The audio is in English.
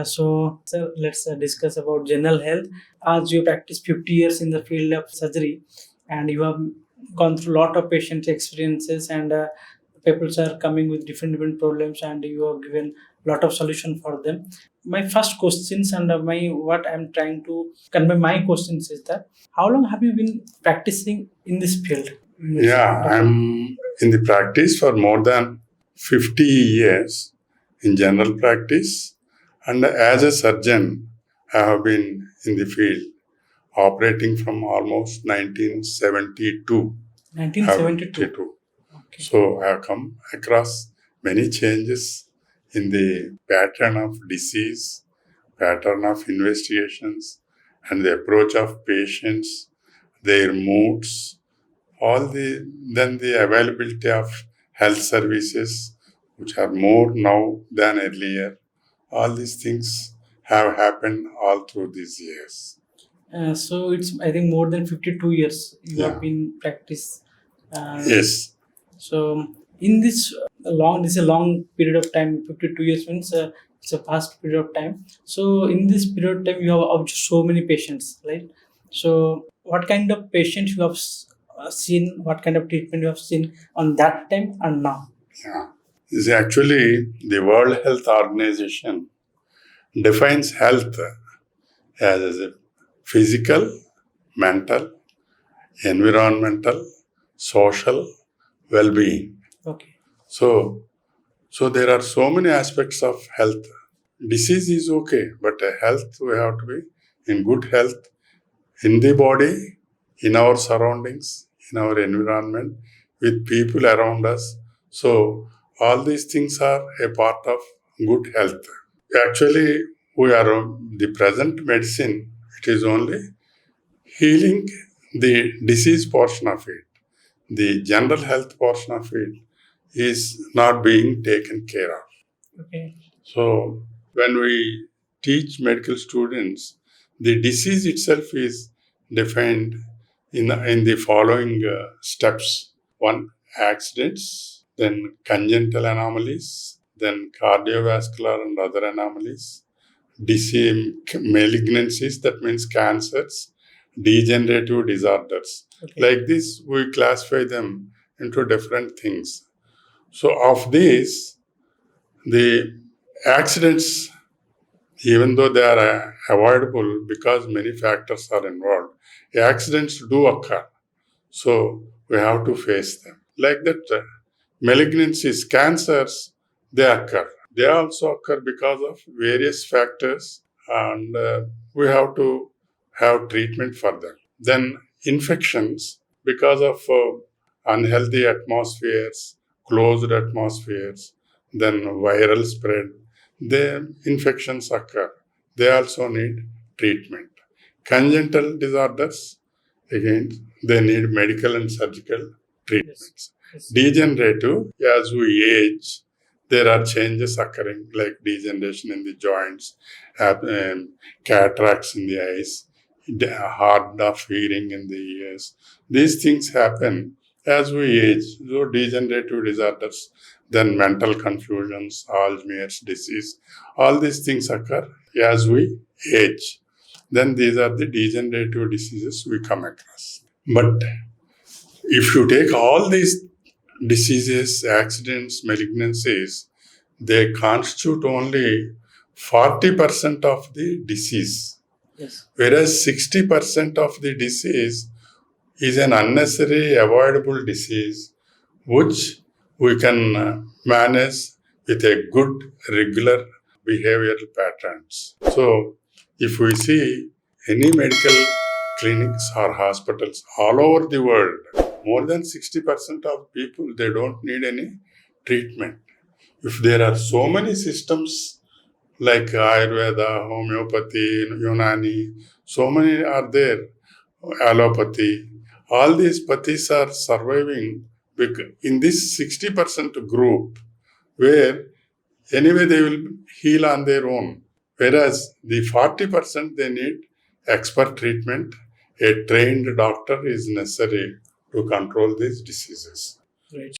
So let's discuss about general health. As you practice 50 years in the field of surgery, and you have gone through a lot of patient experiences, and people are coming with different problems, and you have given a lot of solution for them. My first questions and my what I'm trying to convey my questions is that how long have you been practicing in this field? Yeah, I'm in the practice for more than 50 years in general practice. And as a surgeon, I have been in the field operating from almost 1972. 1972. Okay. So I have come across many changes in the pattern of disease, pattern of investigations, and the approach of patients, their moods, then the availability of health services, which are more now than earlier. All these things have happened all through these years. So it's I think more than 52 years you Yeah. have been practice. Yes. So in this this is a long period of time. 52 years means it's a fast period of time. So in this period of time you have observed so many patients, right? So what kind of patients you have seen? What kind of treatment you have seen on that time and now? Yeah. This is actually the World Health Organization defines health as a physical, mental, environmental, social well-being. Okay. So there are so many aspects of health. Disease is okay, but health, we have to be in good health in the body, in our surroundings, in our environment, with people around us. So all these things are a part of good health. Actually, the present medicine, it is only healing the disease portion of it. The general health portion of it is not being taken care of. Okay. So when we teach medical students, the disease itself is defined in the following steps. One, accidents, then congenital anomalies, then cardiovascular and other anomalies, disease, malignancies, that means cancers, degenerative disorders. Okay. Like this, we classify them into different things. So of these, the accidents, even though they are avoidable because many factors are involved, accidents do occur. So we have to face them. Like that, malignancies, cancers, they occur. They also occur because of various factors, and we have to have treatment for them. Then infections, because of unhealthy atmospheres, closed atmospheres, then viral spread, the infections occur. They also need treatment. Congenital disorders, again, they need medical and surgical treatments. Yes. Degenerative, as we age, there are changes occurring like degeneration in the joints, cataracts in the eyes, hard of hearing in the ears. These things happen as we age. So degenerative disorders, then mental confusions, Alzheimer's disease, all these things occur as we age. Then these are the degenerative diseases we come across. But if you take all these diseases, accidents, malignancies, they constitute only 40% of the disease. Yes. Whereas 60% of the disease is an unnecessary, avoidable disease, which we can manage with a good, regular behavioral patterns. So, if we see any medical clinics or hospitals all over the world, more than 60% of people, they don't need any treatment. If there are so many systems like Ayurveda, homeopathy, Unani, so many are there, allopathy, all these pathis are surviving in this 60% group where anyway they will heal on their own. Whereas the 40% they need expert treatment. A trained doctor is necessary to control these diseases. Right.